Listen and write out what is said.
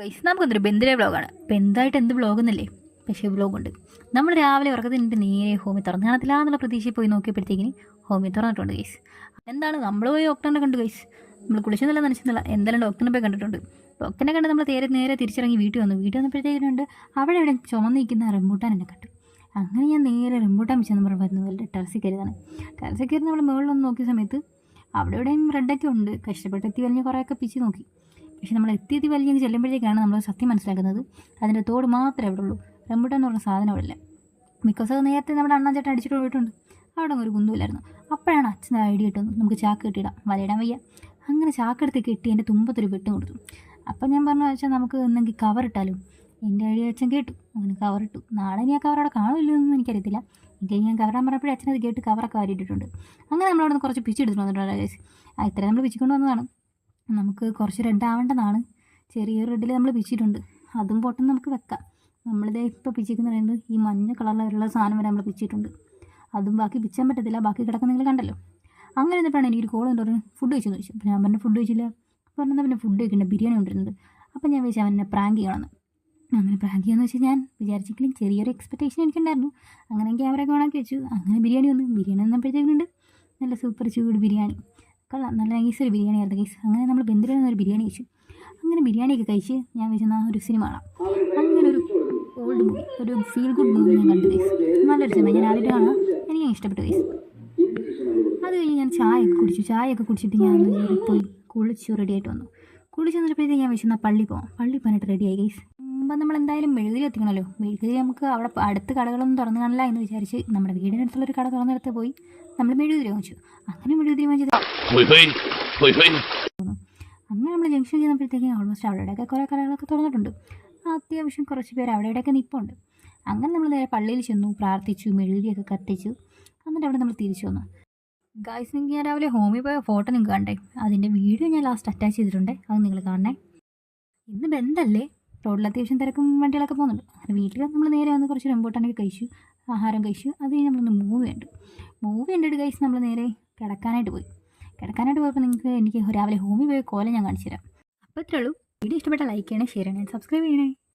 Guys നമുക്കൊന്നൊരു ബന്ധിലെ വ്ളോഗാണ്. ഇപ്പം എന്തായിട്ട് എന്ത് വ്ളോഗെന്നല്ലേ, പക്ഷേ വ്ളോഗുണ്ട്. നമ്മൾ രാവിലെ ഉറക്കത്തിനിട്ട് നേരെ ഹോമി തുറന്ന് കാണത്തില്ല എന്നുള്ള പ്രതീക്ഷയിൽ പോയി നോക്കിയപ്പോഴത്തേക്കിന് ഹോമി തുറന്നിട്ടുണ്ട് ഗൈസ്. എന്താണ് നമ്മൾ പോയി ഡോക്ടറിനെ കണ്ടു ഗൈസ്. നമ്മൾ കുളിച്ചെന്നില്ല നനച്ചെന്നില്ല, എന്തായാലും ഡോക്ടറിനെ പോയി കണ്ടിട്ടുണ്ട്. ഡോക്ടറിനെ കണ്ട് നമ്മൾ നേരെ തിരിച്ചിറങ്ങി വീട്ടിൽ വന്നപ്പോഴത്തേക്കിനുണ്ട് അവിടെ ഇവിടെ ചുമന്നിരിക്കുന്ന റംബൂട്ടാൻ എന്നെ കണ്ടു. അങ്ങനെ ഞാൻ നേരെ റംബൂട്ടാൻ വെച്ചെന്ന് പറഞ്ഞ് ടെറസിൽ കയറിയതാണ്. ടെറസിൽ കയറി നമ്മൾ മുകളിലൊന്ന് നോക്കിയ സമയത്ത് അവിടെ ഇവിടെയും റെഡൊക്കെ ഉണ്ട്. കഷ്ടപ്പെട്ടെത്തി വലിഞ്ഞ് കുറേയൊക്കെ പിച്ച് നോക്കി. പക്ഷെ നമ്മൾ എത്തി വലിയ ചെല്ലുമ്പോഴേക്കാണ് നമ്മൾ സത്യം മനസ്സിലാക്കുന്നത് അതിൻ്റെ തോട് മാത്രമേ അവിടെ ഉള്ളൂ. റംബൂട്ടാൻ എന്ന് പറഞ്ഞ സാധനം അവിടെ ഇല്ല. ബിക്കോസ് അത് നേരത്തെ നമ്മുടെ അണ്ണൻ ചേട്ടൻ അടിച്ചിട്ട് പോയിട്ടുണ്ട്. അവിടെ ഒരു കുന്തുമില്ലായിരുന്നു. അപ്പോഴാണ് അച്ഛൻ ഐഡിയ കിട്ടുന്നത്, നമുക്ക് ചാക്ക് കെട്ടിയിടാം, വലയിടാൻ വയ്യ. അങ്ങനെ ചാക്കെടുത്ത് കെട്ടി എൻ്റെ തുമ്പത്തൊരു വെട്ടും കൊടുത്തു. അപ്പം ഞാൻ പറഞ്ഞു വെച്ചാൽ നമുക്ക് എന്തെങ്കിൽ കവർ ഇട്ടാലും. എൻ്റെ ഐഡിയ അച്ഛൻ കേട്ടു, അങ്ങനെ കവറിട്ടു. നാളെ ഇനി ആ കവർ അവിടെ കാണില്ലെന്നൊന്നും എനിക്കറിയത്തില്ല. എനിക്ക് ഞാൻ കവറാൻ പറഞ്ഞപ്പോഴേ അച്ഛനത് കേട്ട് കവറൊക്കെ വാരിയിട്ടിട്ടുണ്ട്. അങ്ങനെ നമ്മളവിടെ നിന്ന് കുറച്ച് പിച്ചെടുത്തിട്ട് വന്നിട്ടുണ്ട്. ഇത്രയും നമ്മൾ പിച്ചിക്കൊണ്ട് വന്നതാണ്. നമുക്ക് കുറച്ച് റെഡ് ആവേണ്ടതാണ്. ചെറിയൊരു റെഡിൽ നമ്മൾ പിച്ചിട്ടുണ്ട്, അതും പൊട്ടെന്ന് നമുക്ക് വെക്കാം. നമ്മളിതേ ഇപ്പോൾ പിച്ചിക്കുന്ന പറയുന്നത് ഈ മഞ്ഞ കളറിലുള്ള സാധനം വരെ നമ്മൾ പിച്ചിട്ടുണ്ട്. അതും ബാക്കി പിച്ചാൻ പറ്റത്തില്ല, ബാക്കി കിടക്കുന്ന നിങ്ങൾ കണ്ടല്ലോ. അങ്ങനെ എന്നിട്ടാണ് എനിക്കൊരു കോൾ കൊണ്ട് പറഞ്ഞു ഫുഡ് കഴിച്ചെന്ന് ചോദിച്ചു. അപ്പോൾ ഞാൻ പറഞ്ഞു ഫുഡ് കഴിച്ചില്ല. പറഞ്ഞാൽ പിന്നെ ഫുഡ് കഴിക്കേണ്ട, ബിരിയാണി കൊണ്ടിരുന്നത്. അപ്പം ഞാൻ വിചാരിച്ചു അവനെ പ്രാങ്ക് ചെയ്യണമെന്ന്. അങ്ങനെ പ്രാങ്ക് ചെയ്യാന്ന് വെച്ചാൽ ഞാൻ വിചാരിച്ചെങ്കിലും ചെറിയൊരു എക്സ്പെക്റ്റേഷൻ എനിക്കുണ്ടായിരുന്നു. അങ്ങനെ ക്യാമറയൊക്കെ ഓണാക്കി വെച്ചു. അങ്ങനെ ബിരിയാണി വന്നപ്പോഴത്തേക്കുണ്ട് നല്ല സൂപ്പർ ചൂട് ബിരിയാണി. കൊള്ളാം, നല്ല നൈസൊരു ബിരിയാണി ആയിരുന്നു ഗൈസ്. അങ്ങനെ നമ്മൾ ബന്ധിയിൽ നിന്നൊരു ബിരിയാണി കഴിച്ചു. അങ്ങനെ ബിരിയാണിയൊക്കെ കഴിച്ച് ഞാൻ വെച്ചാൽ ഒരു സിനിമ കാണാം. അങ്ങനെ ഒരു ഓൾഡ് മൂവി, ഒരു ഫീൽ ഗുഡ് മൂവി ഞാൻ കണ്ടു ഗൈസ്. നല്ലൊരു സിനിമ, ഞാൻ ആദ്യമായിട്ട് കാണാം, എനിക്ക് ഇഷ്ടപ്പെട്ടു ഗൈസ്. അത് കഴിഞ്ഞ് ഞാൻ ചായയൊക്കെ കുടിച്ചിട്ട് ഞാൻ പോയി കുളിച്ചു റെഡിയായിട്ട് വന്നു. കുളിച്ച് വന്നപ്പോഴത്തേക്ക് ഞാൻ വെച്ചാൽ പള്ളി പോകാനായിട്ട് റെഡിയായി ഗൈസ്. മുമ്പ് നമ്മൾ എന്തായാലും മെഴുകുതിരി എത്തിക്കണമല്ലോ. മെഴുകുതിരി നമുക്ക് അവിടെ അടുത്ത് കടകളൊന്നും തുറന്നു കാണില്ല എന്ന് വിചാരിച്ച് നമ്മുടെ വീടിനടുത്തുള്ളൊരു കട തുറന്നെടുത്ത് പോയി നമ്മൾ മെഴുകുതിരി വാങ്ങിച്ചു. അങ്ങനെ മെഴുകുതിരി വാങ്ങിച്ചത് അങ്ങനെ നമ്മൾ ജംഗ്ഷൻ ചെയ്യുമ്പോഴത്തേക്കും ഓൾമോസ്റ്റ് അവിടെയൊക്കെ കുറേ കടകളൊക്കെ തുറന്നിട്ടുണ്ട്. അത്യാവശ്യം കുറച്ച് പേര് അവിടെ ഇവിടെയൊക്കെ നിൽപ്പുണ്ട്. അങ്ങനെ നമ്മൾ നേരെ പള്ളിയിൽ ചെന്നു, പ്രാർത്ഥിച്ചു, മെഴുകുതിരിയൊക്കെ കത്തിച്ചു. എന്നിട്ട് അവിടെ നമ്മൾ തിരിച്ചു വന്നു. ഗായ്സ്, നിങ്ങൾക്ക് ഞാൻ രാവിലെ ഹോമിൽ പോയ ഫോട്ടോ നിങ്ങൾക്ക് കണ്ടേ, അതിൻ്റെ വീഡിയോ ഞാൻ ലാസ്റ്റ് അറ്റാച്ച് ചെയ്തിട്ടുണ്ട്, അത് നിങ്ങൾ കാണണേ. ഇന്ന് ബന്ധല്ലേ, റോഡിൽ അത്യാവശ്യം തിരക്കും വണ്ടികളൊക്കെ പോകുന്നുണ്ട്. അങ്ങനെ വീട്ടിൽ നമ്മൾ നേരെ വന്ന് കുറച്ച് റംബൂട്ടാനൊക്കെ കഴിച്ചു, ആഹാരം കഴിച്ചു. അത് കഴിഞ്ഞ് നമ്മളൊന്ന് മൂവി കണ്ടിട്ട് ഗൈസ് നമ്മൾ നേരെ കിടക്കാനായിട്ട് പോയപ്പോൾ എനിക്ക് രാവിലെ ഹോമിൽ പോയ കോലം ഞാൻ കാണിച്ചു തരാം. അപ്പോൾ ഇത്രേ ഉള്ളൂ. വീഡിയോ ഇഷ്ടപ്പെട്ട ലൈക്ക് ചെയ്യണേ, ഷെയർ ചെയ്യണേ, സബ്സ്ക്രൈബ് ചെയ്യണേ.